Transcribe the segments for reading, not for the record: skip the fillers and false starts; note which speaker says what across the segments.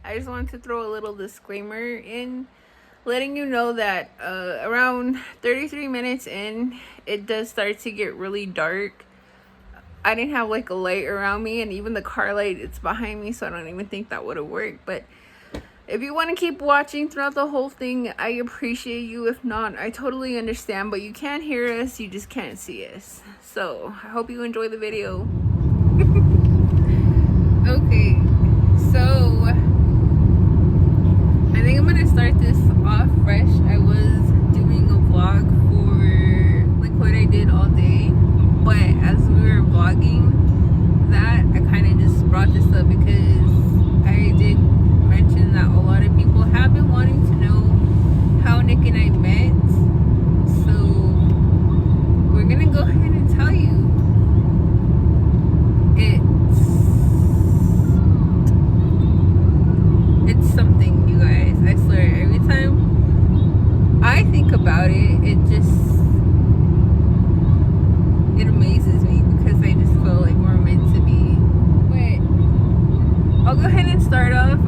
Speaker 1: I just wanted to throw a little disclaimer in, letting you know that around 33 minutes in, it does start to get really dark. I didn't have like a light around me, and even the car light, it's behind me, so I don't even think that would have worked. But if you want to keep watching throughout the whole thing, I appreciate you. If not, I totally understand, but you can't hear us, you just can't see us. So I hope you enjoy the video. Okay, so I think I'm gonna start this off fresh. I was doing a vlog for like what I did all day, but as we were vlogging that, I kind of just brought this up because I did mention that a lot of people have been wanting to know how Nick and I met. So we're gonna go ahead and tell you. It's something, you guys. I swear, every time I think about it, it amazes me because I just feel like we're meant to be. But I'll go ahead and start off.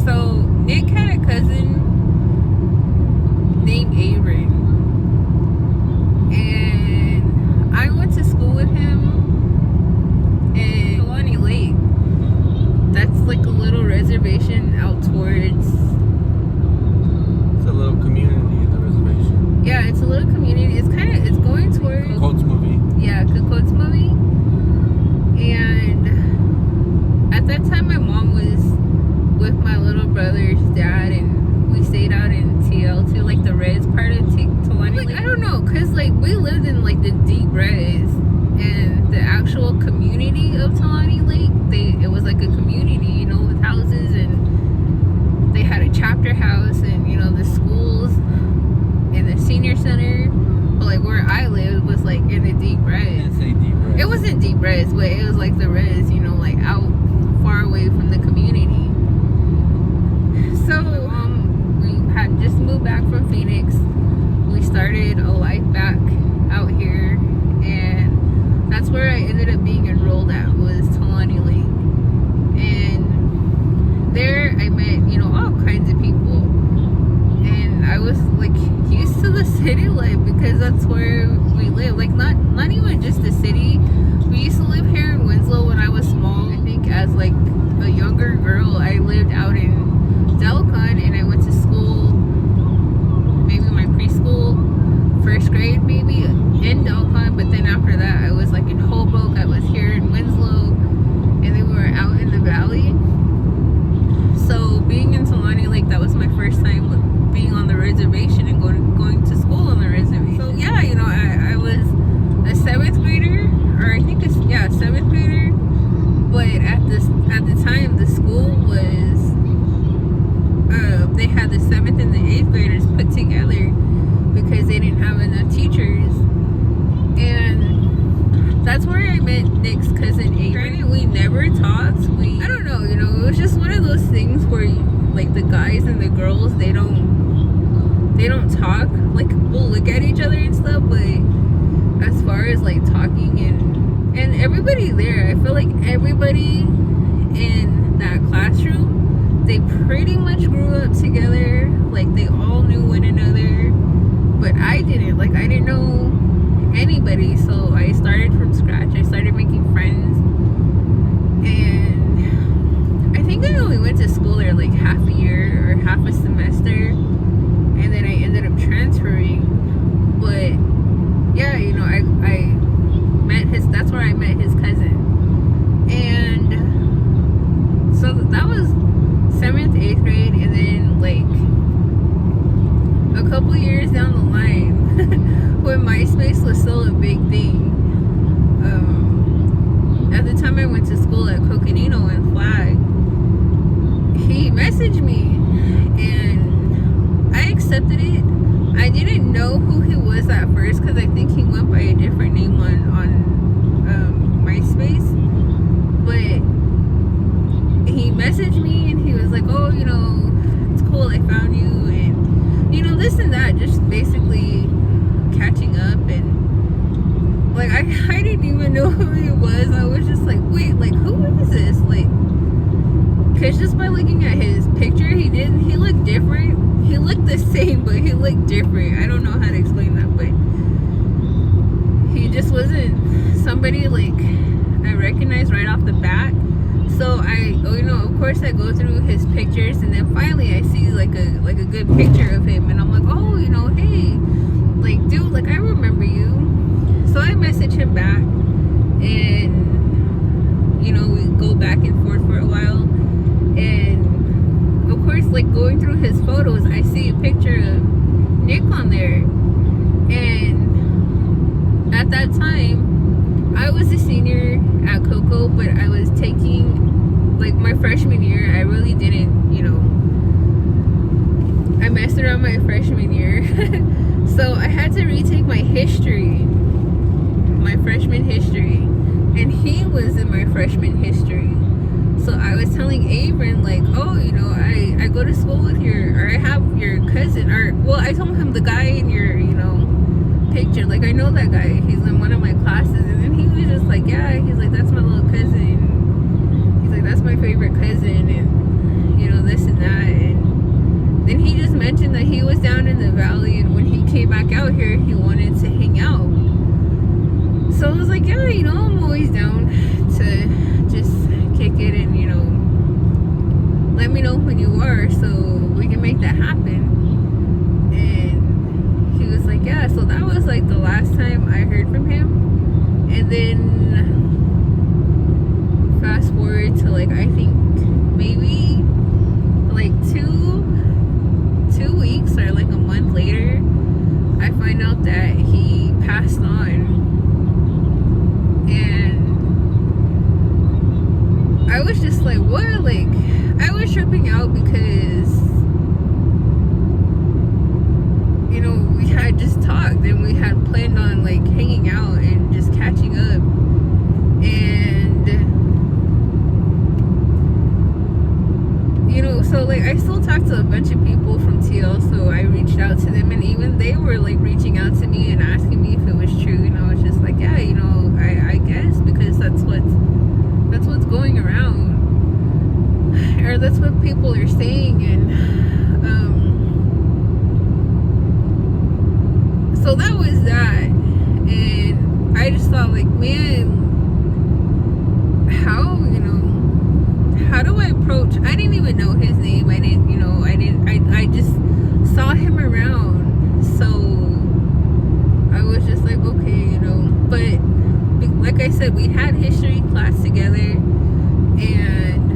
Speaker 1: So Nick had a cousin named Aaron, and I went to school with him in Kalani Lake. That's like a little reservation out towards.
Speaker 2: It's a little community in the reservation.
Speaker 1: Yeah, it's a little community. It's going towards
Speaker 2: Coates movie.
Speaker 1: Yeah, Coates movie. And at that time, my mom was with my little brother's dad, and we stayed out in TL too, like the res part of Talani. Like, I don't know, cause like we lived in like the deep res, and the actual community of Talani Lake, it was like a community, you know, with houses, and they had a chapter house, and you know, the schools and the senior center. But like where I lived was like in the deep res.
Speaker 2: Didn't say deep res.
Speaker 1: It wasn't deep res, but it was like the res, you know, like out far away from the community. So we had just moved back from Phoenix. We started a life back out here, and that's where I ended up being enrolled at, was Talani Lake. And there I met, you know, all kinds of people. And I was like used to the city life because that's where we live. Like not even just the city. We used to live here in Winslow when I was small. I think as like a younger girl, I lived out in Delcon, and I went to school, maybe my preschool, first grade maybe, in Delcon. But then after that, I was like in Holbrook, I was here in Winslow, and then we were out in the valley. So being in Talani Lake, that was my first time being on the reservation and going to school on the reservation. So yeah, you know, I was a 7th grader, or I think it's 7th grader. But at the time, the school was they had the 7th and the 8th graders put together because they didn't have enough teachers. And that's where I met Nick's cousin Aaron. We never talked. I don't know, you know, it was just one of those things where like the guys and the girls, they don't talk. Like, we'll look at each other and stuff, but as far as like talking and everybody there, I feel like everybody in that classroom, they pretty much grew up together. Like, they all knew one another, but I didn't. Like, I didn't know anybody, so I started from scratch. I started making friends, and I think I only went to school there like half a year or half a semester, and then I ended up transferring. But yeah, you know, I met that's where I met his cousin. And so that was 7th, 8th grade, and then like a couple years down the line, when MySpace was still a big thing, at the time I went to school at Coconino and Flag, he messaged me, and I accepted it. I didn't know who he was at first because I think he went by a different name on MySpace, but he messaged me and he was like, oh, you know, it's cool, I found you, and you know, this and that, just basically catching up. And like I didn't even know who he was. I was just like, wait, like, who is this? Like, Because just by looking at his picture, he looked different. He looked the same, but he looked different. I don't know how to explain that, but he just wasn't somebody like I recognized right off the bat. So of course I go through his pictures, and then finally I see like a good picture of him, and I'm like, oh, hey, like, dude, like, I remember you. So I message him back, and we go back and forth for a while, and of course, like, going through his photos, I see a picture of Nick on there, and at that time I was a senior at Coco, but I was taking, like, my freshman year. I really didn't, I messed around my freshman year. So I had to retake my freshman history, and he was in my freshman history. So I was telling Abram, like, oh, I go to school with or I have your cousin, I told him the guy in your, picture, like, I know that guy, he's in one of my classes. And then he was just like, yeah, he's like, that's my little cousin. He's like, that's my favorite cousin, and this and that. And then he just mentioned that he was down in the valley, and when he came back out here, he wanted to hang out. So I was like, yeah, I'm always down to just kick it, and let me know when you are so we can make that happen. And he was like, yeah. So that was like the last time I heard from him. And then fast forward to, like, I think maybe like two weeks or like a month later, I find out that he passed on. And I was just like, what? Like, I was tripping out because we had just talked, and we had planned on, like, hanging out and just catching up. And so, like, I still talk to a bunch of people from TL, so I reached out to them, and even they were, like, reaching out to me and asking me if it was true. And I was just like, yeah, I guess, because that's what's going around, or that's what people are saying. And so that was that. And I just thought, like, man, how do I approach? I didn't even know his name. I just saw him around. So I was just like, okay, but like I said, we had history class together, and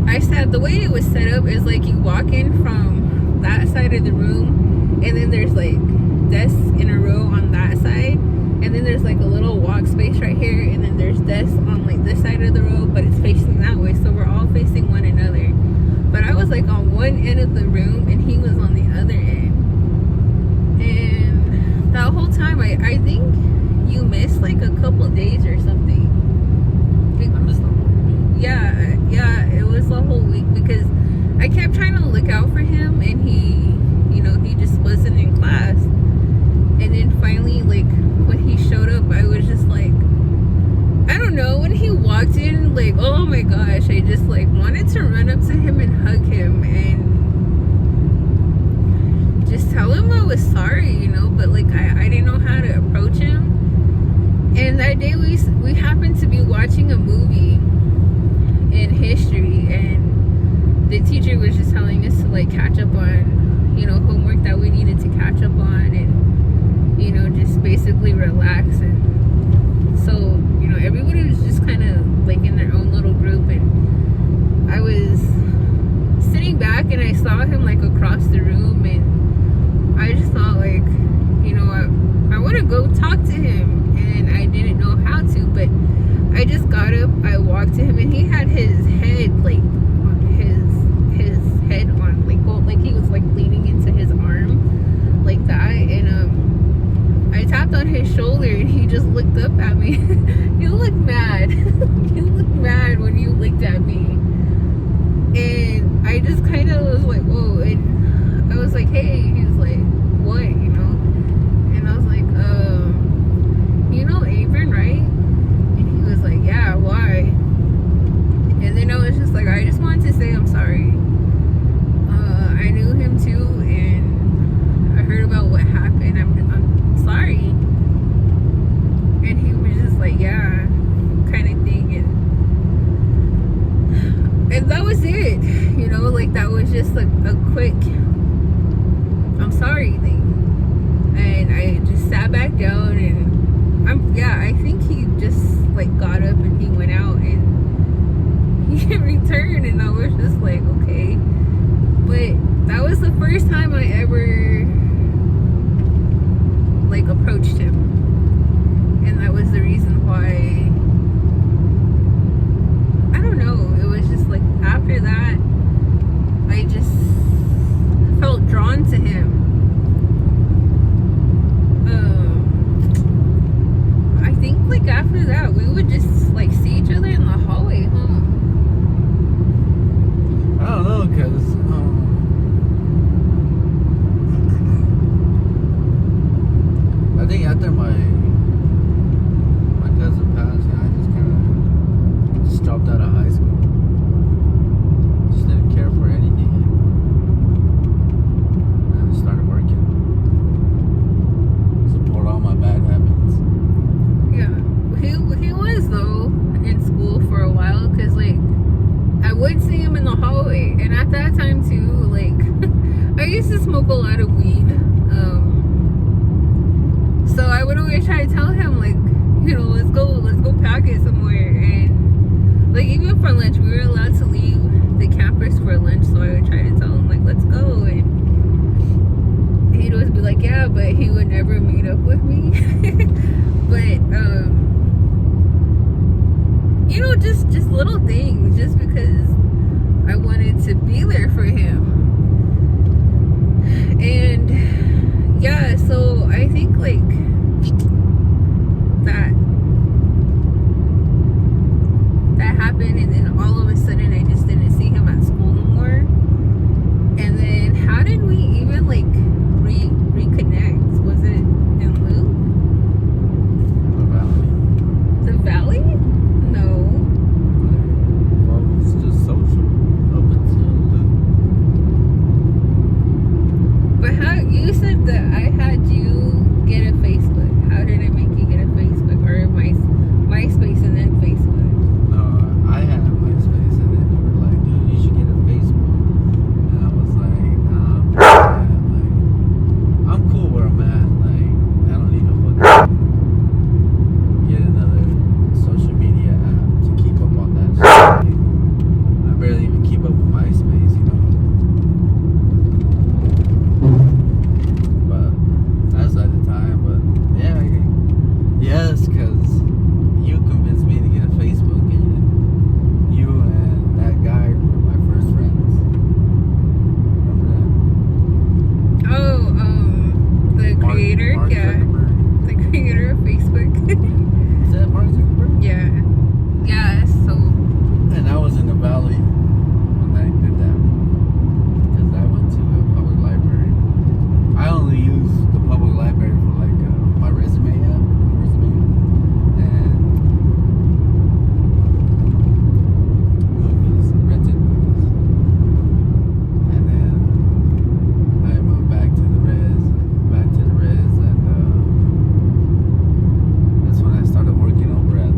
Speaker 1: I said the way it was set up is like you walk in from that side of the room, and then there's like desks in a row on that side, and then there's like a little walk space right here, and then there's desks on like this side of the row, but it's facing that way, so we're all facing one another. But I was like on one end of the room, and he was on the other end. And that whole time, I think you missed like a couple days or something.
Speaker 2: I missed the whole week.
Speaker 1: Yeah, it was the whole week, because I kept trying to look out for him, and he just wasn't in class. And then finally, like, when he showed up, I was just like, I don't know, when he walked in, like, oh my gosh, I just, like, wanted to run up to him and hug him and just tell him I was sorry, but, like, I didn't know how to approach him. And that day we happened to be watching a movie in history, and the teacher was just telling us to, like, catch up on, homework that we needed to catch up on, and, just basically relax. And so, everybody was just kind of, like, in their own little group, and I was sitting back, and I saw him, like, across the room, and I just thought, like, I want to go talk to him, and I didn't know how to, but I just got up, I walked to him, and he had his head, like, his head on, like, well, like, he was, like, leaning into his arm, like that. And I tapped on his shoulder, and he just looked up at me. You look mad. You look mad when you looked at me. And I just kind of was like, whoa. And I was like, hey. He was like, what? And I was like, Abram, right? And he was like, yeah, why? you know, like that was just like a quick I'm sorry thing. And I just sat back down and I think he just like got up and he went out and he returned, and I was just like, okay. But that was the first time I ever like approached him, and that was the reason why. I don't know, it was just like after that I just felt drawn to him. I think like after that we would just like see each other in the hallway, huh?
Speaker 2: I don't know, cause I think after my cousin passed, I just kind of dropped out of high school. Just didn't care for anything. And I started working. Support all my bad habits.
Speaker 1: Yeah, he was though in school for a while, cause like I would see him in the hallway, and at that time too, like I used to smoke a lot of weed. So I would always try to tell him like, you know, let's go pack it somewhere, and like even for lunch, we were allowed to leave the campus for lunch, so I would try to tell him like, let's go, and he'd always be like, yeah, but he would never meet up with me. But you know, just little things, just because I wanted to be there for him. And yeah, so I think like that happened, and then all of a sudden I just didn't see him at school no more. And then how did we even like reconnect? Was it in Loop? The Valley? No.
Speaker 2: Well, it's just social up until Loop.
Speaker 1: But how you said that I had you get a Facebook? How did I make you get a Facebook or MySpace and then Facebook?
Speaker 2: No, I had MySpace, and then you were like, dude, you should get a Facebook. And I was like, nah, I'm cool where I'm at. Like, I don't need to fucking get another social media app to keep up on that shit. I barely even keep up with MySpace, you know. But that's at the time. But yeah, yes, because you convinced me to get a Facebook, and you and that guy were my first friends. Remember that?
Speaker 1: Oh, the creator,
Speaker 2: Mark
Speaker 1: yeah,
Speaker 2: Zuckerberg.
Speaker 1: the creator of Facebook.
Speaker 2: Is that Mark Zuckerberg?
Speaker 1: Yeah. So
Speaker 2: And I was in the Valley when I did that, because I went to the public library. I only use the public library for like my resume app, and movies, rented movies. And then I moved back to the res, and that's when I started working over at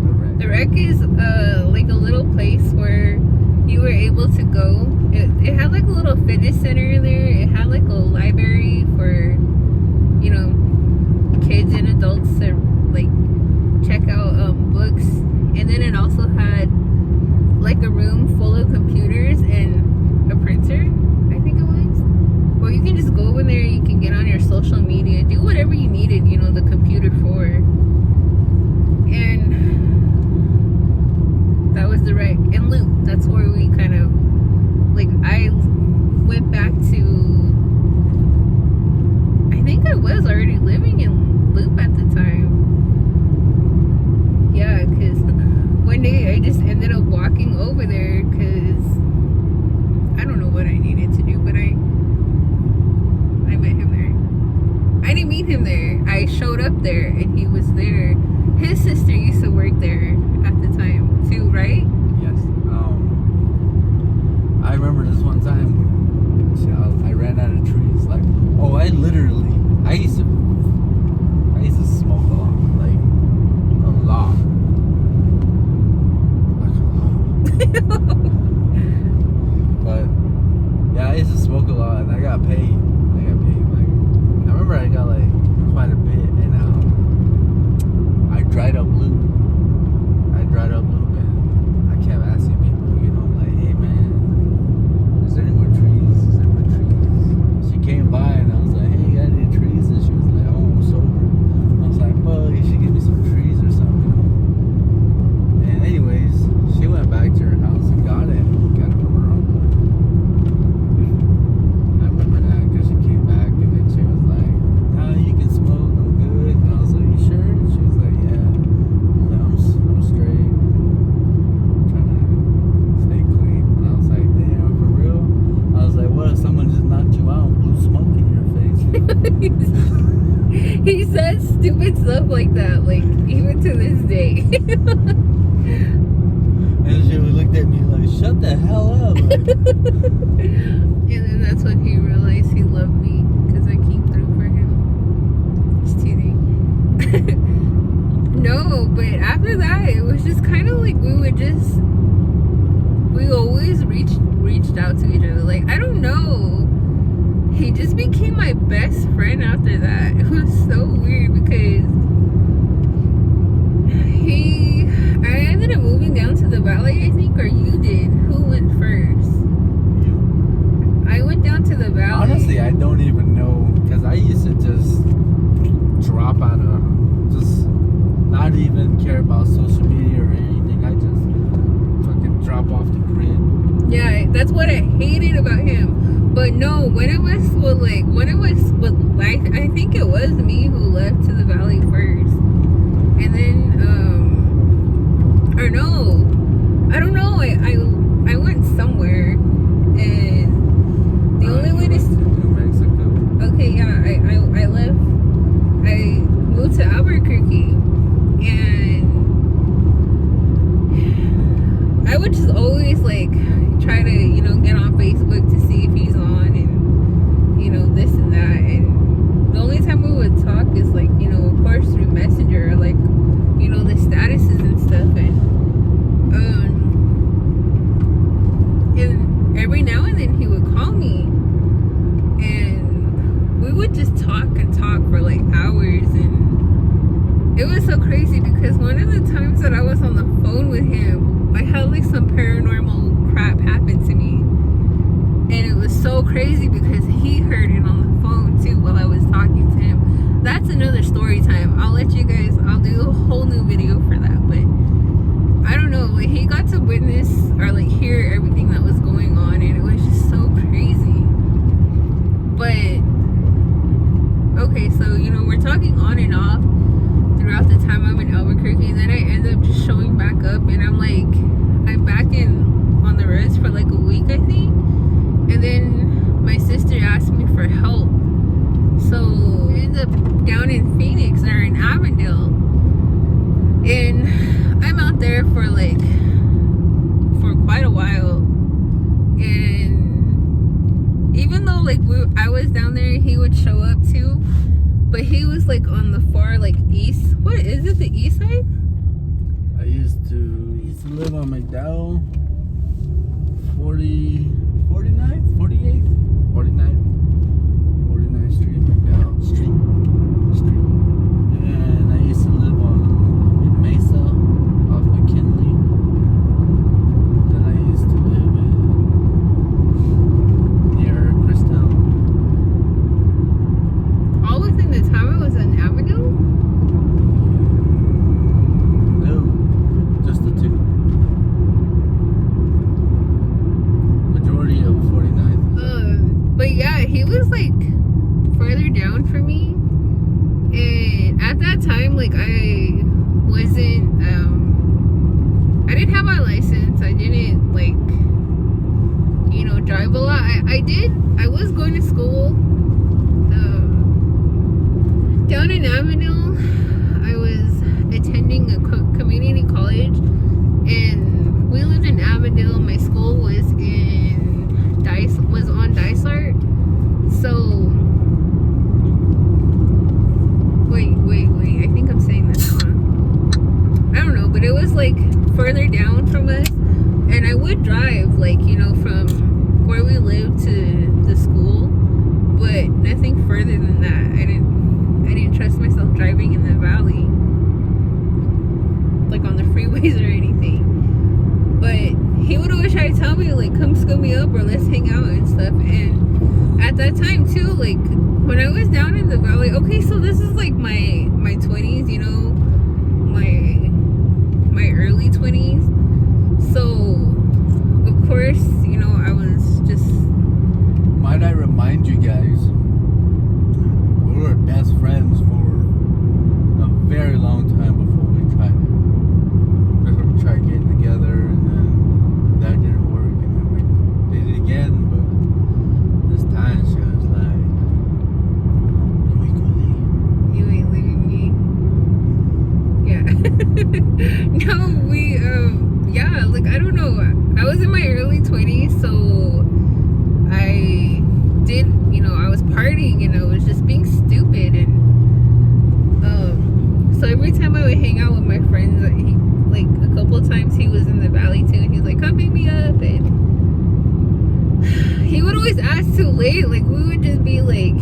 Speaker 2: the rec.
Speaker 1: the rec is like a little place where you were able to go. It had like a little fitness center there. It had like a library for, you know, kids and adults to like check out books, and then it also had like a room full of computers and a printer, I think it was, where you can just go in there, you can get on your social media, do whatever you needed, you know, the computer for. And that was the rec. And Loop, that's where we kind of like, I went back to, I think I was already living in Loop at the time. Yeah, because one day I just ended up walking over there because I don't know what I needed to do, but I met him there. I didn't meet him there. I showed up there and he was there. His sister used to work there at the time too, right?
Speaker 2: Yes. I remember this one time, I ran out of trees. Like, oh, I used to smoke a lot, like a lot.
Speaker 1: He says stupid stuff like that, like even to this day.
Speaker 2: And she looked at me like, shut the hell up. Like,
Speaker 1: And then that's when he realized he loved me because I came through for him. Just teasing. No, but after that, it was just kind of like we always reached out to each other. Like, I don't know. He just became my best friend after that. It was so weird because I ended up moving down to the valley, I think, or you did. Who went first?
Speaker 2: you.
Speaker 1: I went down to the valley.
Speaker 2: Honestly, I don't even know, because I used to just drop out of, just not even care about social media or anything. I just fucking drop off the grid.
Speaker 1: Yeah, that's what I hated about him. But no, when it was I think it was me who left to the valley first. And then, or no, I don't know, I went somewhere, and the only way to,
Speaker 2: New Mexico.
Speaker 1: okay, yeah, I left, I moved to Albuquerque, and I would just always like try to, get on Facebook to see if he's on, and this and that, and the only time we would talk is like, of course through Messenger, like, the statuses and stuff, and every now and then he would call me, and we would just talk and talk for like hours, and it was so crazy because one of the times that I was on the phone with him, I had like some paranormal crap happen to me. And it was so crazy because he heard it on the phone too while I was talking to him. That's another story time. I'll do a whole new video for that. But I don't know, like he got to witness or like hear everything that was going on, and it was just so crazy. But okay, so we're talking on and off throughout the time I'm in Albuquerque, and then I end up just showing back up, and I'm back on the res for like a week, I think. And then my sister asked me for help, so we ended up down in Phoenix or in Avondale, and I'm out there for quite a while. And even though like I was down there, he would show up too, but he was like on the far like east. What is it? The east side?
Speaker 2: I used to live on McDowell, 49th Street, McDowell Street. And I used to live in Mesa, off McKinley. Then I used to live near Christown.
Speaker 1: All within the time I was in Avondale?
Speaker 2: No, just the two. Majority of 49th.
Speaker 1: But yeah, he was like further down for me, and at that time, like I didn't have my license. I didn't like drive a lot. I was going to school down in Avondale. I was attending a community college, and we lived in Avondale. My school was on Dysart. So wait, I think I'm saying that wrong. I don't know, but it was like further down from us, and I would drive like from where we lived to the school, but nothing further than that. I didn't trust myself driving in the valley, like on the freeways or anything. But he would always try to tell me like, come scoop me up or let's hang out and stuff. And at that time too, like when I was down in the valley, okay, so this is like my 20s, my early 20s. So of course, I was just.
Speaker 2: Might I remind you guys, we were best friends for a very long time before we tried getting together, and then that didn't work, and then we did it again, but this time she was like, you ain't gonna leave.
Speaker 1: always asked too late. Like, we would just be like,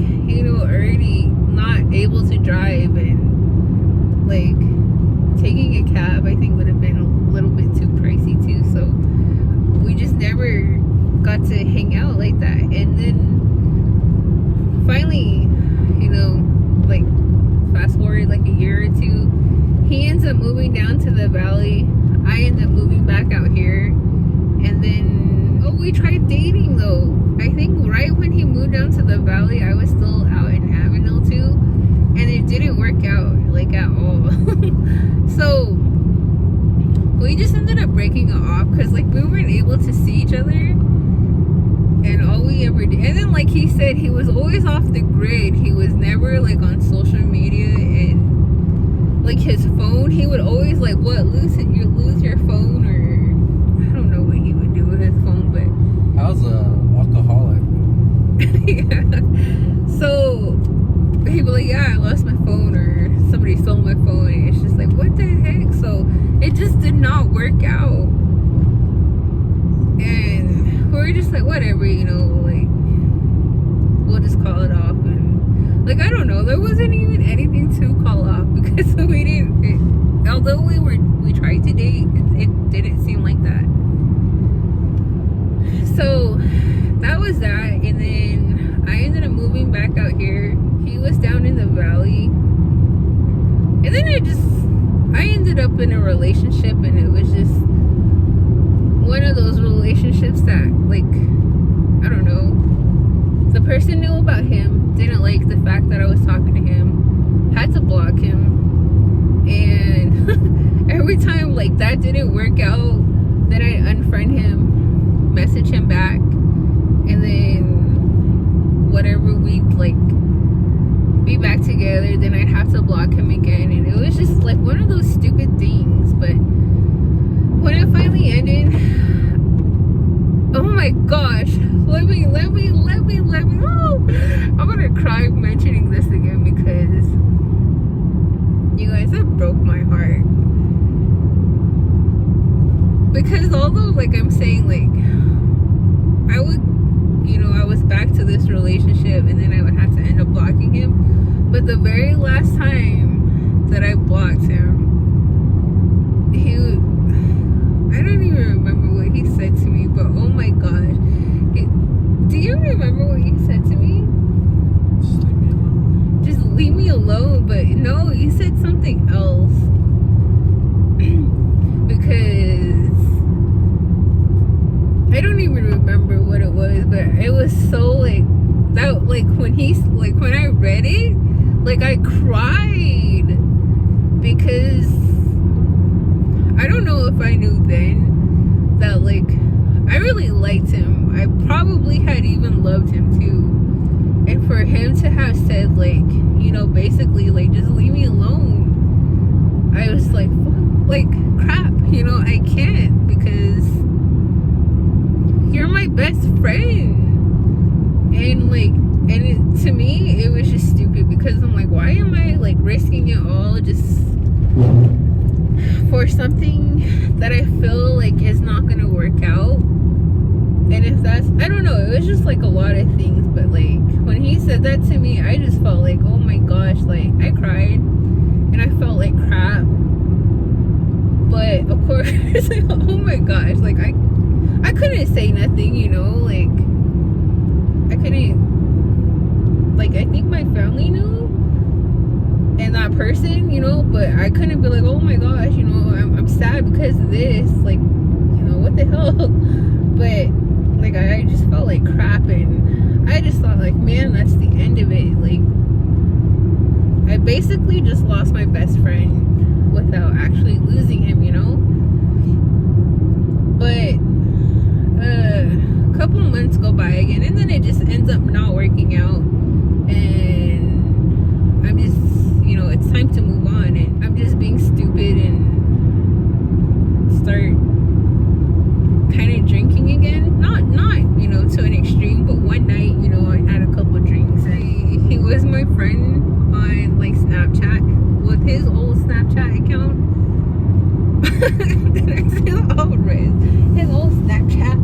Speaker 1: already not able to drive, and like taking a cab I think would have been a little bit too pricey too. So we just never got to hang out like that. And then finally, like fast forward like a year or two, he ends up moving down to the valley. I end up moving back out here. And then, we tried dating though. I think right when he moved down to the valley, I was still out in Avenel too. And it didn't work out, like, at all. So, we just ended up breaking it off because, like, we weren't able to see each other. And all we ever did. And then, like he said, he was always off the grid. He was never, like, on social media. And, like, his phone, he would always, like, lose your phone, or I don't know what he would do with his phone, but
Speaker 2: I was an alcoholic.
Speaker 1: Yeah. So he'd be like, yeah, I lost my phone, or somebody stole my phone. And it's just like, what the heck? So it just did not work out. And we were just like, whatever, like, we'll just call it off. And, like, I don't know, there wasn't even anything to call off because we didn't, although we tried to date, it didn't seem like that. So that was that. And then I ended up moving back out here. He was down in the valley. And then I ended up in a relationship, and it was just one of those relationships that, like, I don't know, the person knew about him, didn't like the fact that I was talking to him, had to block him. And every time, like, that didn't work out, then I unfriend him, message him back, and then whatever week, like, be back together, then I'd have to block him again. And it was just like one of those stupid things. But when it finally ended, oh my gosh, let me I'm gonna cry mentioning this again, because you guys, have broke my heart. Because although, like, I'm saying, like, I would, I was back to this relationship, and then I would have to end up blocking him. But the very last time that I blocked him, I don't even remember what he said to me, but oh my gosh. Do you remember what he said to me? Just leave me alone. But no, he said something else. Because I don't even remember what it was, but it was so, like, that, like, when I read it, like, I cried, because I don't know if I knew then that, like, I really liked him. I probably had even loved him too. And for him to have said, like, basically, like, just leave me alone, I was like, fuck, like, crap, I can't, because you're my best friend. And, like, to me, it was just stupid, because I'm like, why am I, like, risking it all just for something that I feel like is not gonna work out? And if that's, I don't know, it was just like a lot of things. But, like, when he said that to me, I just felt like, oh my gosh, like, I cried, and I felt like crap. But of course, like, oh my gosh, like, I couldn't say nothing, like, I couldn't, like, I think my family knew, and that person, but I couldn't be like, oh my gosh, I'm sad because of this, like, what the hell. But, like, I just felt like crap, and I just thought, like, man, that's the end of it. Like, I basically just lost my best friend without actually losing him, But a couple months go by again, and then it just ends up not working out, and I'm just, it's time to move on, and I'm just being stupid and start kind of drinking again. Not to an extreme, but one night, I had a couple drinks, and he was my friend on, like, Snapchat with his old Snapchat account. His old Snapchat.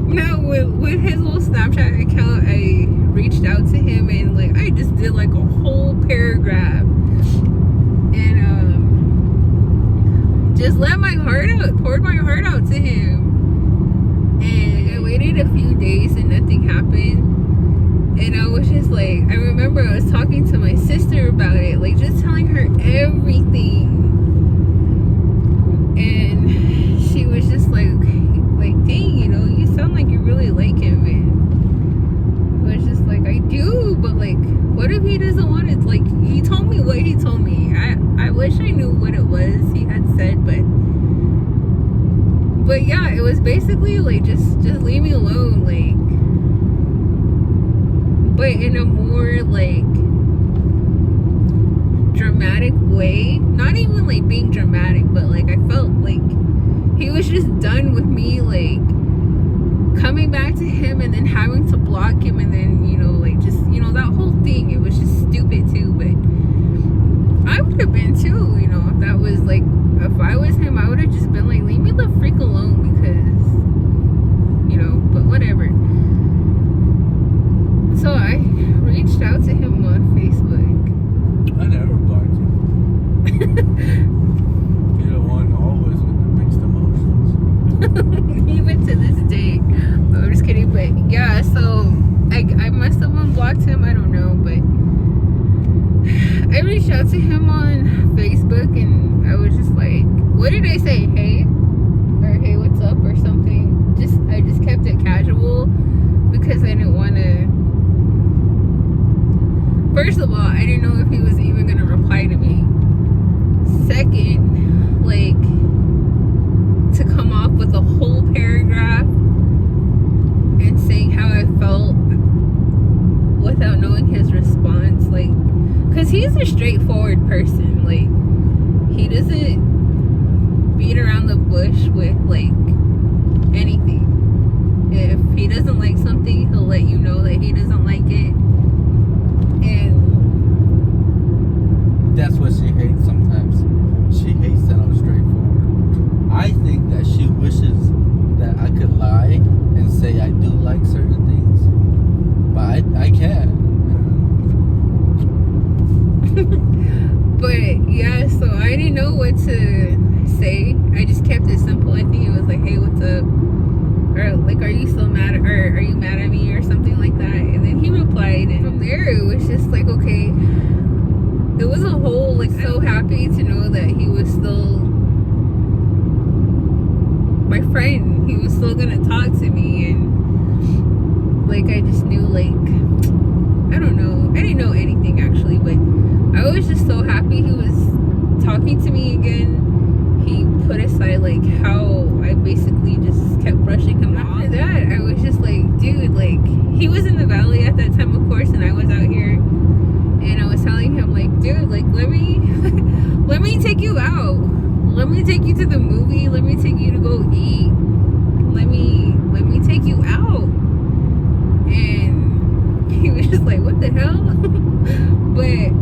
Speaker 1: Now with his little Snapchat account, I reached out to him and like I just did like a whole paragraph and just let my heart out, poured my heart out to him. And I waited a few days and nothing happened. And I was just like, I remember I was talking to my sister about it, like just telling her everything. And she was just like, dang, you know, you sound like you really like him. And I was just like, I do, but like, what if he doesn't want it? Like, he told me what he told me. I wish I knew what it was he had said, but yeah, it was basically like, just leave me alone, like, but in a more like dramatic way. Not even like being dramatic, but like I felt like he was just done with me, like coming back to him and then having to block him, and then, you know, like just, you know, that whole thing, it was just stupid too. But I would have been too, you know, if that was like, if I was him, I would have just been like, leave me the freak alone, because, you know, but whatever. So I reached out to him on Facebook.
Speaker 2: I never blocked you. You're the one always with the mixed emotions.
Speaker 1: Even to this day. I'm just kidding, but yeah, so I must have unblocked him, I don't know, but I reached out to him on Facebook and I was just like, what did I say? Hey? Or hey, what's up? Or something. I just kept it casual because I didn't want to. First of all, I didn't know if he was even going to reply to me. Second, like, to come off with a whole paragraph and saying how I felt without knowing his response, like, because he's a straightforward person. Like, he doesn't beat around the bush with, like, anything. If he doesn't like something, he'll let you know that he doesn't like it. And
Speaker 2: that's what she hates sometimes. She hates that I'm straightforward. I think that she wishes that I could lie and say I do like certain things, but I can't.
Speaker 1: But yeah, so I didn't know what to say. I just kept it simple. I think it was like, hey, what's up? Or like, are you still mad, or are you mad at me, or something like that? And then he replied, and from there it was just like, okay, it was a whole, like, so happy to know that he was still my friend. He was still gonna talk to me, and like, I just knew, like, I don't know, I didn't know anything actually, but I was just so happy he was talking to me again. He put aside like how I basically just kept brushing him off. After that, I was just like, dude, like, he was in the valley at that time, of course, and I was out here, and I was telling him, like, dude, like, let me take you out, let me take you to the movie, let me take you to go eat, let me take you out. And he was just like, what the hell? But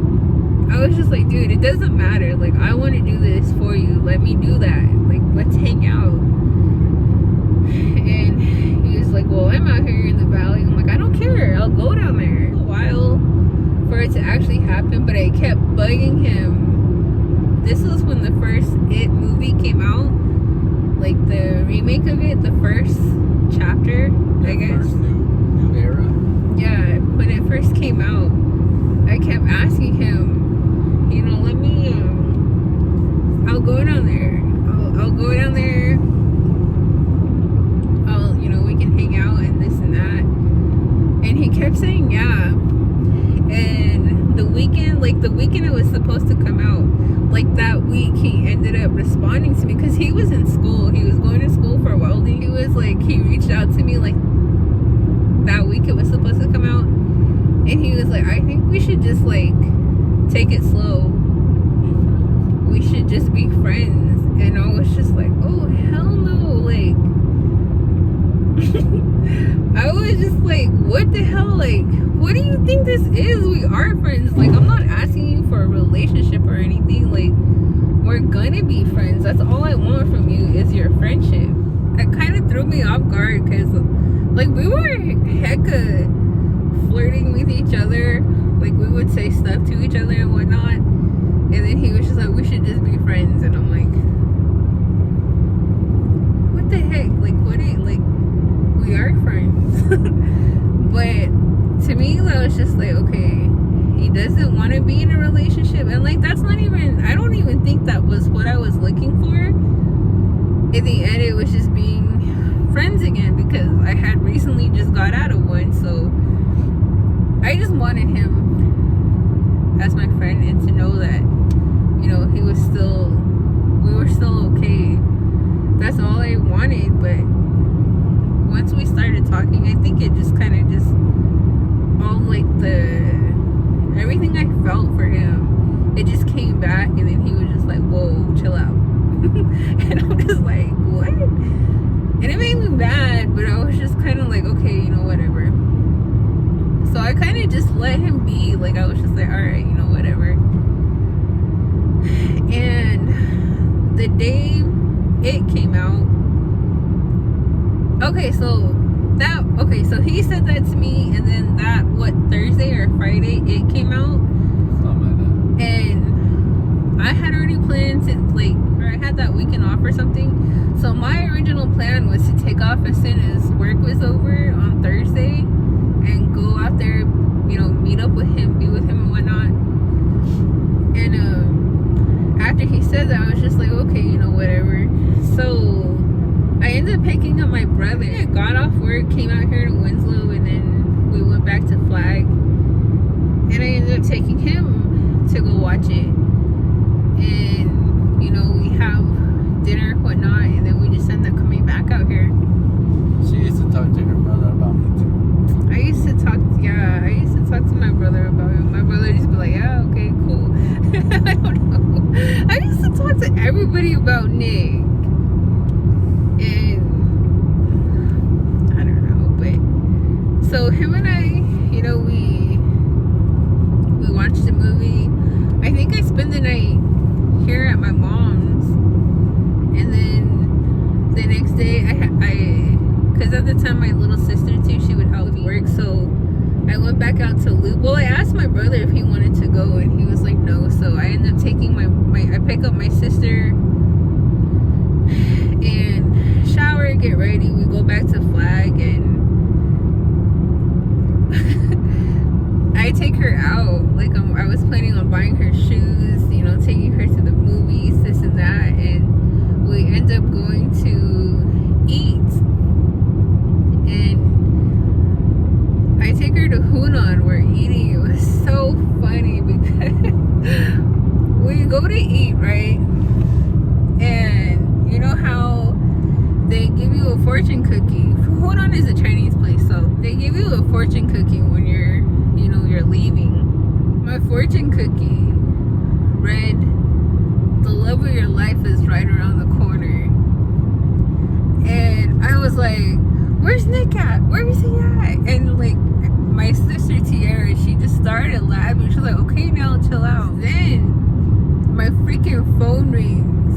Speaker 1: I was just like, dude, it doesn't matter. Like, I want to do this for you. Let me do that. Like, let's hang out. And he was like, well, I'm out here in the valley. I'm like, I don't care. I'll go down there. It took a while for it to actually happen, but I kept bugging him. This was when the first It movie came out. Like, the remake of it, the first chapter, I guess.
Speaker 2: First new era.
Speaker 1: Yeah, when it first came out, I kept asking him, you know, let me, I'll go down there. I'll go down there. You know, we can hang out and this and that. And he kept saying, yeah. And the weekend it was supposed to come out, like that week, he ended up responding to me because he was in school. He was going to school for welding. He was like, he reached out to me like that week it was supposed to come out. And he was like, I think we should just like take it slow. We should just be friends. And I was just like, oh, hell no. Like, I was just like, what the hell? Like, what do you think this is? We are friends. Like, I'm not asking you for a relationship or anything. Like, we're gonna be friends. That's all I want from you is your friendship. It kind of threw me off guard because, like, we like a flirting with each other. Like, we would say stuff to each other and whatnot. And then he was just like, we should just be friends. And I'm like, what the heck? Like, we are friends. But to me, that was just like, okay, he doesn't want to be in a relationship. And like, that's not even, I don't even think that was what I was looking for. In the end, it was just being friends again, because I had recently just got out of one. So I just wanted him as my friend, and to know that, you know, we were still okay. That's all I wanted. But once we started talking, I think it just kind of just all like everything I felt for him, it just came back. And then he was just like, whoa, chill out. And I'm just like, what? And it made me mad, but I was just kind of like, okay, you know, whatever. So I kind of just let him be. Like, I was just like, all right, you know, whatever. And the day it came out, so he said that to me, and then that, Thursday or Friday, it came out.
Speaker 2: Something like that.
Speaker 1: And I had already planned to, like, or I had that weekend off or something. So my original plan was to take off as soon as work was over on Thursday and go out there, you know, meet up with him, be with him and whatnot. And after he said that, I was just like, okay, you know, whatever. So I ended up picking up my brother. I got off work, came out here to Winslow, and then we went back to Flag. And I ended up taking him to go watch it. And, you know, we have dinner, whatnot, and then we just end up coming back out here.
Speaker 2: She used to talk to her brother about me too.
Speaker 1: I used to talk to my brother about him. My brother used to be like, yeah, okay, cool. I don't know. I used to talk to everybody about Nick. And I don't know, but so him and I, you know, we watched the movie. I think I spent the night here at my mom's, and then the next day because at the time my little sister too, she would help me work, so I went back out to Loop. Well, I asked my brother if he wanted to go, and he was like no. So I ended up taking I pick up my sister and shower, get ready. We go back to Flag, and I take her out. Like, I was planning on buying her shoes, you know, taking her to the movies, this and that, and we end up going to eat. And I take her to Hunan. We're eating. It was so funny because we go to eat, right? And you know how they give you a fortune cookie? Hunan is a Chinese place, so they give you a fortune cookie when you're leaving. My fortune cookie read, the love of your life is right around the corner. And I was like, where's Nick at? Where is he at? And like, my sister Tiara, she just started laughing. She's like, okay, now chill out. Then my freaking phone rings,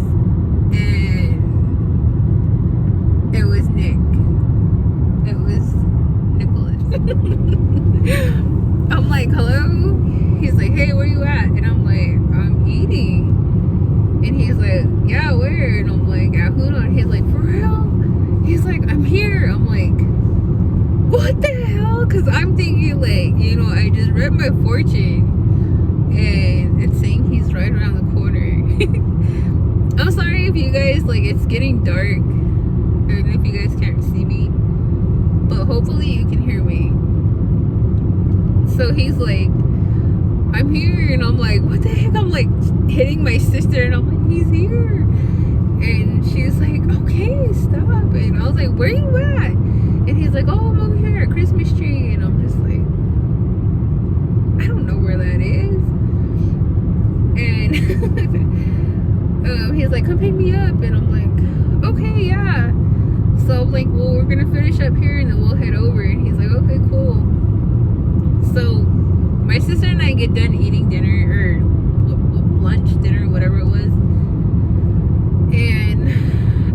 Speaker 1: and it was Nick. It was Nicholas. I'm like, hello? He's like, hey, where you at? And I'm like, I'm eating. And he's like, yeah, where? And I'm like, at Hunan. He's like, for real? He's like, I'm here. I'm like, what the hell? Because I'm thinking, like, you know, I just read my fortune, and it's saying he's right around the corner. I'm sorry if you guys, like, it's getting dark, and if you guys can't see me, but hopefully you can hear me. So he's like, I'm here, and I'm like, what the heck? I'm like hitting my sister, and I'm like, he's here. And she's like, okay, stop. And I was like, where you at? And he's like, oh, I'm over here at Christmas tree. And I'm just like, I don't know where that is. And he's like, come pick me up. And I'm like, okay, yeah. So I'm like, well, we're gonna finish up here and then we'll head over. And he's like, okay, cool. So my sister and I get done eating dinner, or lunch, dinner, whatever it was. And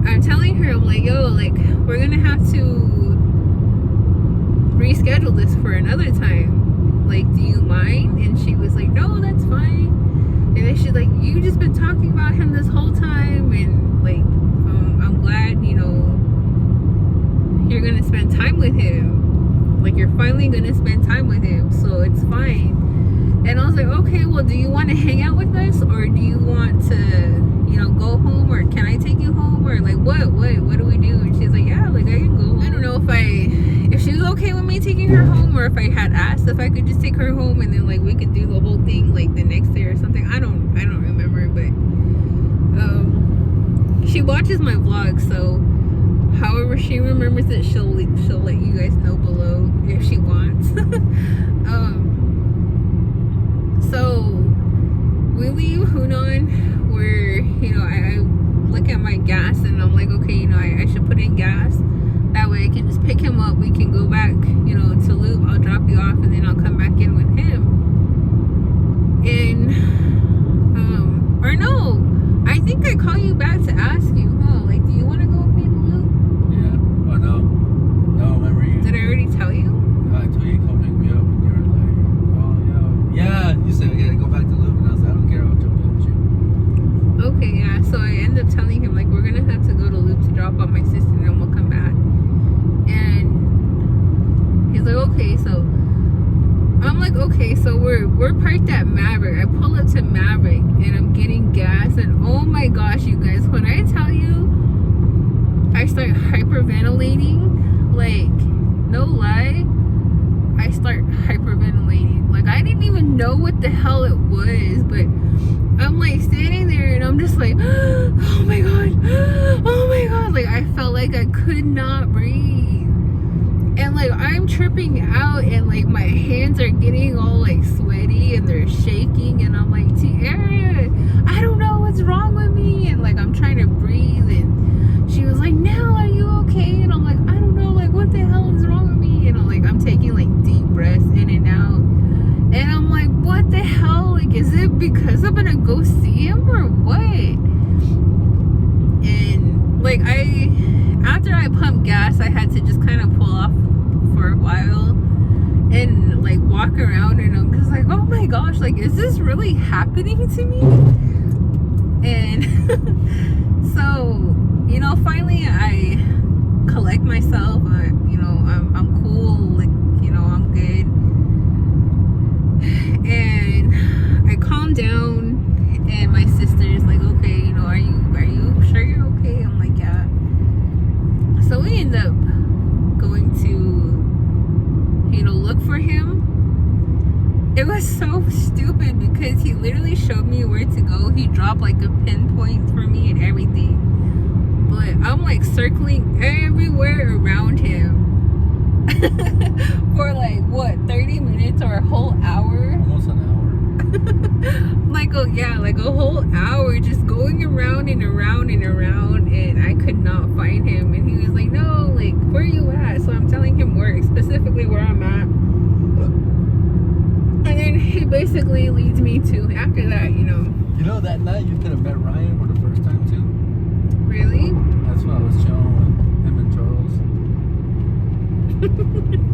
Speaker 1: I'm telling her, I'm like, yo, like, we're gonna have to reschedule this for another time. Like, do you mind? And she was like, no, that's fine. And then she's like, you just been talking about him this whole time, and like, I'm glad, you know, you're gonna spend time with him. Like, you're finally gonna spend time with him, so it's fine. And I was like, okay, well, do you want to hang out with us, or do you want to, you know, go home, or can I take you home, or like what do we do? And she's like, yeah, like I can go home. I don't know if she was okay with me taking her home, or if I had asked if I could just take her home and then like we could do the whole thing like the next day or something. I don't remember, but she watches my vlog, so however she remembers it, she'll let you guys know below if she wants. So we leave Hunan, where, you know, I look at my gas and I'm like, okay, you know, I should put in gas. That way I can just pick him up. We can go back, you know, to Loop. I'll drop you off and then I'll come back in with him. And, or no, I think I call you back to ask you, huh? Like, do you want to go with me to Loop?
Speaker 2: Yeah. Oh, no. No, remember you?
Speaker 1: Did I already tell you?
Speaker 2: I told you to come pick me up and you were like, oh, yeah. You said we gotta go back to Loop, and I was like, I don't care, I'll jump in with you.
Speaker 1: Okay, yeah. So I end up telling him, like, we're going to have to go to Loop to drop off my sister and then we'll come back. And he's like, okay, so I'm like, okay, so we're parked at Maverick. I pull up to Maverick and I'm getting gas, and oh my gosh, you guys, when I tell you I start hyperventilating, like, no lie, I start hyperventilating. Like, I didn't even know what the hell it was, but I'm like standing there and I'm just like, oh my god, like I felt like I could not breathe. And like I'm tripping out, and like my hands are getting all like sweaty and they're shaking, and I'm like, Tiara, I don't know what's wrong with me. And like I'm trying to breathe, and she was like, Nell, are you okay? And I'm like, I don't know, like what the hell is wrong with me? And I'm taking like deep breaths in and out, and I'm like, what the hell? Like, is it because I'm gonna go see him or what? And like after I pumped gas, I had to just kind of pull off for a while and like walk around, and I'm just like, oh my gosh, like, is this really happening to me? And so, you know, finally I collect myself. I'm cool, like, you know, I'm good. And I calm down, and my sister's like, okay, you know, are you sure you're okay? I'm like, yeah. So we end up going to, you know, look for him. It was so stupid because he literally showed me where to go. He dropped like a pinpoint for me and everything, but I'm like circling everywhere around him for like what, 30 minutes or a whole hour?
Speaker 2: Almost an hour.
Speaker 1: Like, oh yeah, like a whole hour just going around and around and around, and I could not find him. And he was like, no, like, where are you at? So I'm telling him where, specifically where I'm at. And then he basically leads me to, after that, you know.
Speaker 2: You know, that night you could have met Ryan for the first time too.
Speaker 1: Really?
Speaker 2: That's why I was chilling with him and Charles.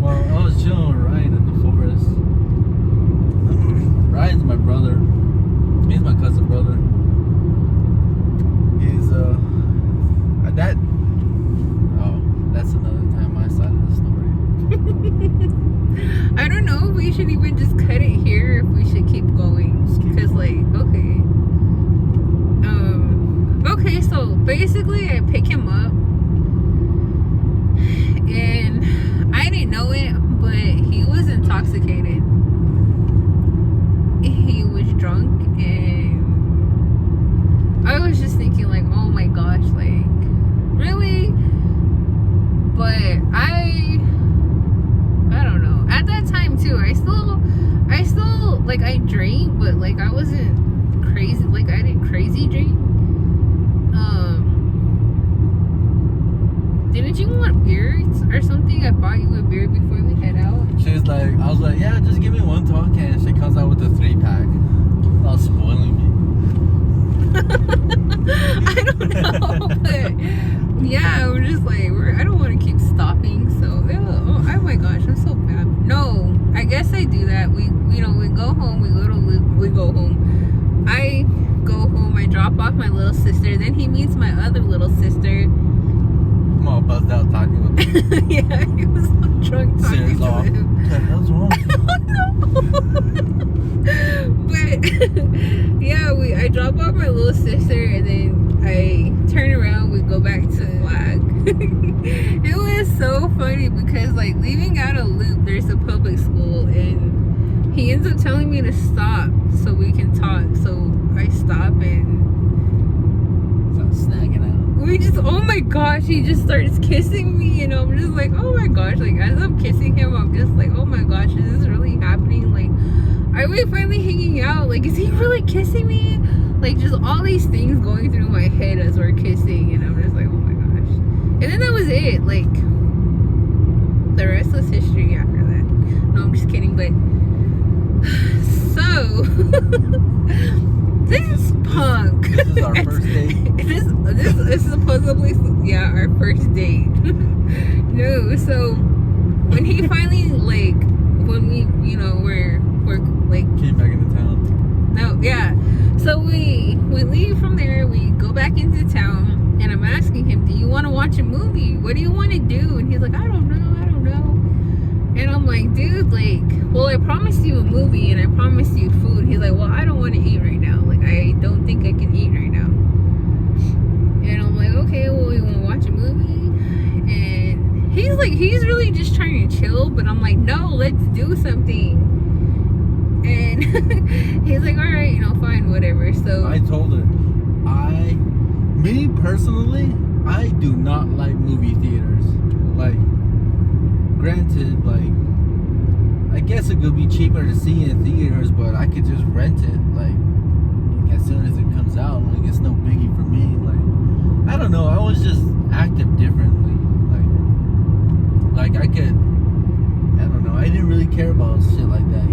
Speaker 2: Well, I was chilling with Ryan in the forest. Ryan's my brother. He's my cousin brother. He's that. Oh, that's another time my side of the story.
Speaker 1: I don't know if we should even just cut it here, if we should keep going. Because like, okay, so basically I pick him up, and I didn't know it, but he was intoxicated. He was drunk, and I was just thinking like, oh my gosh, like, really? But I don't know. At that time too, I still like, I drank, but like I wasn't crazy. Like, I didn't crazy drink. Didn't you want beer or something? I bought you a beer before we head out.
Speaker 2: She's like, I was like, yeah, just give me one tall can. She comes out with a 3-pack. That was spoiling me.
Speaker 1: I don't know, but yeah, we're just like, I don't want to keep stopping. So, oh my gosh, I'm so bad. I guess I do that. We go home, we go to Luke, we go home. I go home, I drop off my little sister, then he meets my other little sister.
Speaker 2: I'm all buzzed out talking with him.
Speaker 1: Yeah, he was so drunk talking
Speaker 2: Serious
Speaker 1: to
Speaker 2: off.
Speaker 1: him.
Speaker 2: What the hell's wrong with
Speaker 1: But yeah, I drop off my little sister and then I turn around, we go back to Flag. It was so funny because like leaving out of Loop, there's a public school and he ends up telling me to stop so we can talk. So I stop and
Speaker 2: snagging out.
Speaker 1: we just, oh my gosh, he just starts kissing me and I'm just like, oh my gosh, like as I'm kissing him, I'm just like, oh my gosh, is this really happening? Like, are we finally hanging out? Like, is he really kissing me? Like, just all these things going through my head as we're kissing and I'm just like, oh my gosh. And then that was it. Like, the rest was history after that. No, I'm just kidding, but so this punk.
Speaker 2: This is our first date.
Speaker 1: This is supposedly, yeah, our first date. No, so when he finally like when we we're like
Speaker 2: Came back into town.
Speaker 1: no, yeah. So we leave from there, we go back into town, and I'm asking him, do you want to watch a movie? What do you want to do? And he's like, I don't know. And I'm like, dude, like, well, I promised you a movie and I promised you food. He's like, well, I don't want to eat right now. Like, I don't think I can eat right now. And I'm like, okay, well, you want to watch a movie? And he's like, he's really just trying to chill, but I'm like, no, let's do something. And he's like, all right, fine, whatever. So
Speaker 2: I told her, me personally, I do not like movie theaters. Like, granted, like, I guess it could be cheaper to see in theaters, but I could just rent it, like as soon as it comes out. Like, it's no biggie for me. Like, I don't know, I was just active differently. Like I could, I don't know, I didn't really care about shit like that,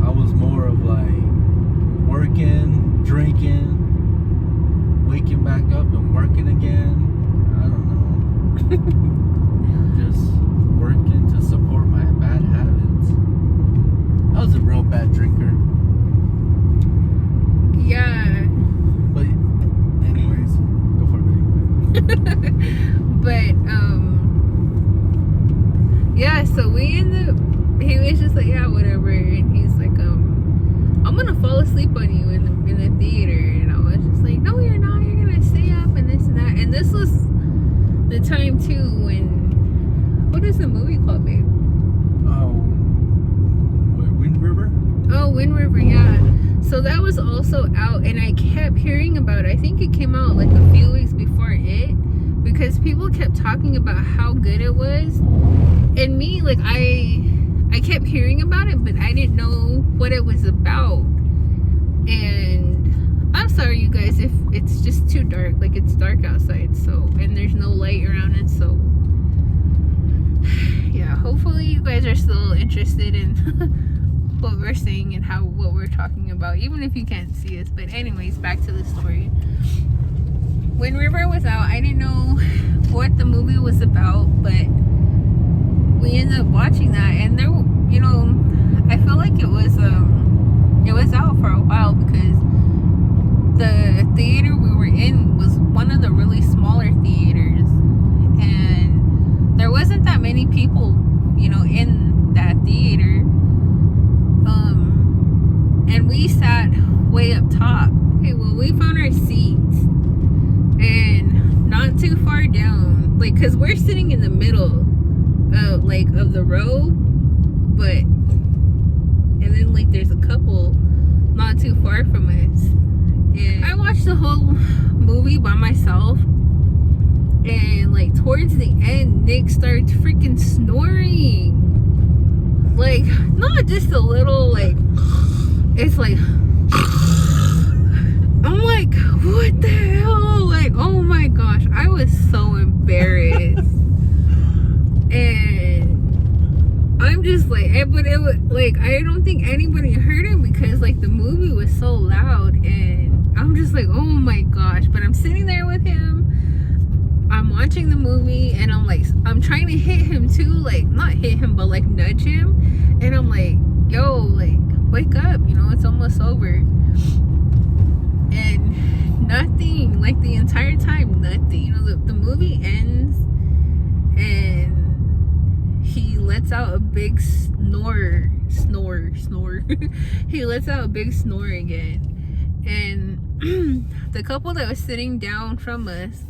Speaker 2: I was more of like working, drinking, waking back up and working again. I don't know. Just working to support my bad habits. I was a real bad drinker.
Speaker 1: yeah.
Speaker 2: But anyways, go for it, baby.
Speaker 1: But yeah, so we ended up, he was just like, yeah, whatever, and he's like, I'm gonna fall asleep on you in the theater, and I was just like, no, you're not, you're gonna stay up and this and that. And this was the time too when, what is the movie called, babe?
Speaker 2: Wind River?
Speaker 1: Oh, Wind River, yeah. So that was also out, and I kept hearing about it. I think it came out like a few weeks before it, because people kept talking about how good it was. And me, like, I kept hearing about it, but I didn't know what it was about. And I'm sorry, you guys, if it's just too dark. Like, it's dark outside, so, and there's no light around it, so yeah, hopefully you guys are still interested in what we're saying and what we're talking about, even if you can't see us. But anyways, back to the story. When River was out, I didn't know what the movie was about, but we ended up watching that, and there, I feel like it was out for a while, because the theater we were in was one of the really smaller theaters, and there wasn't that many people, in that theater. And we sat way up top. Okay, well, we found our seats, and not too far down, like, cause we're sitting in the middle, of the row, but, and then like there's a couple not too far from us, and I watched the whole movie by myself, and like towards the end, Nick starts freaking snoring, like, not just a little, like, it's like, I'm like, what the hell? Like, oh my gosh, I was so embarrassed. And I'm just like, but it was like, I don't think anybody heard him because like the movie was so loud, and I'm just like, oh my gosh. But I'm sitting there with him, I'm watching the movie, and I'm like, I'm trying to hit him too, like, not hit him, but like nudge him. Nothing. Like the entire time, nothing. You know, the movie ends and he lets out a big snore. He lets out a big snore again. And the couple that was sitting down from us,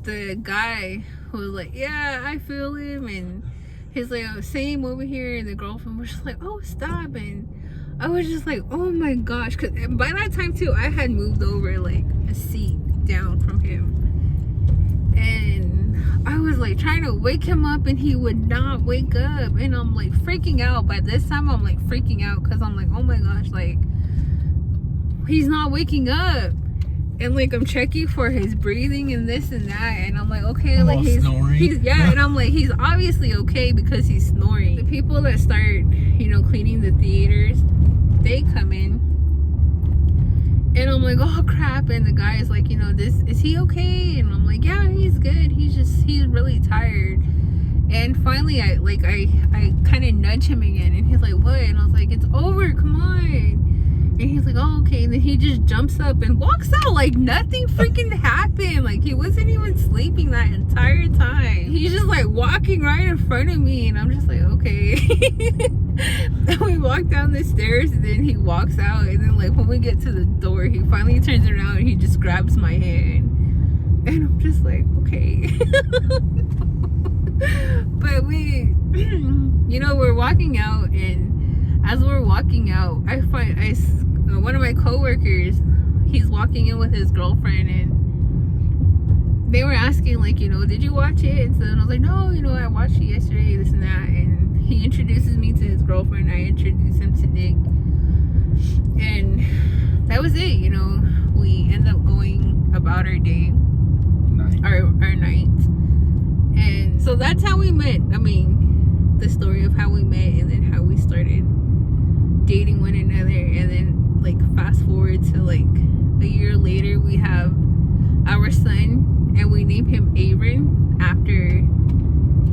Speaker 1: the guy was like, yeah, I feel him. And he's like, oh, same over here. And the girlfriend was just like, oh, stop. And I was just like, oh my gosh. Because by that time, too, I had moved over like a seat down from him. And I was like trying to wake him up and he would not wake up. And I'm like freaking out. By this time, I'm like freaking out because I'm like, oh my gosh, like, he's not waking up. And like I'm checking for his breathing and this and that, and I'm like, okay, like he's yeah, and I'm like, he's obviously okay because he's snoring. The people that start, you know, cleaning the theaters, they come in, and I'm like, oh crap. And the guy is like, you know, is he okay? And I'm like, yeah, he's good. He's really tired. And finally I kind of nudge him again, and he's like, what? And I was like, it's over, come on. And he's like, oh, okay. And then he just jumps up and walks out like nothing freaking happened. Like he wasn't even sleeping that entire time. He's just like walking right in front of me. And I'm just like, okay. And we walk down the stairs and then he walks out. And then like when we get to the door, he finally turns around and he just grabs my hand. And I'm just like, okay. But we, you know, we're walking out, and as we're walking out, one of my coworkers, he's walking in with his girlfriend, and they were asking, like, you know, did you watch it? And so I was like, no, you know, I watched it yesterday, this and that. And he introduces me to his girlfriend. I introduce him to Nick, and that was it. You know, we end up going about our day, our night, and so that's how we met. I mean, the story of how we met, and then how we started dating one another. And then like fast forward to like a year later, we have our son, and we name him Aaron after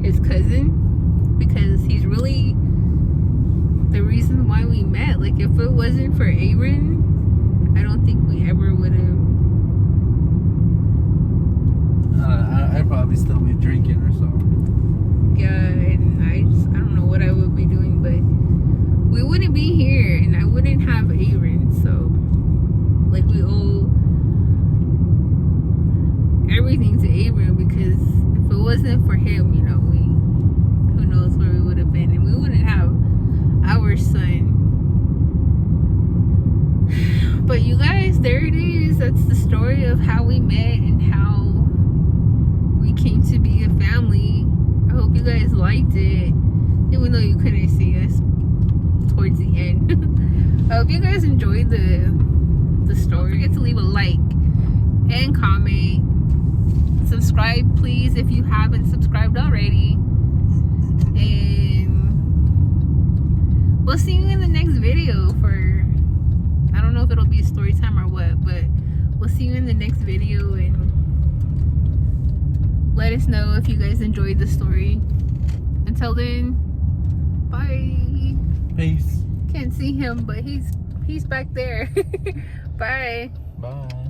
Speaker 1: his cousin, because he's really the reason why we met. Like if it wasn't for Aaron, I don't think we ever would have.
Speaker 2: I'd probably still be drinking or something.
Speaker 1: Yeah, and I don't know what I would be doing, but we wouldn't be here, and I wouldn't have Aaron. So like we owe everything to Aaron, because if it wasn't for him, you know, who knows where we would have been, and we wouldn't have our son. But you guys, there it is. That's the story of how we met and how we came to be a family. I hope you guys liked it, even though you couldn't see us towards the end. I hope you guys enjoyed the story. Don't forget to leave a like and comment. Subscribe, please, if you haven't subscribed already. And we'll see you in the next video for, I don't know if it'll be a story time or what, but we'll see you in the next video, and let us know if you guys enjoyed the story. Until then, bye.
Speaker 2: Peace.
Speaker 1: Can't see him, but he's back there. Bye.
Speaker 2: Bye.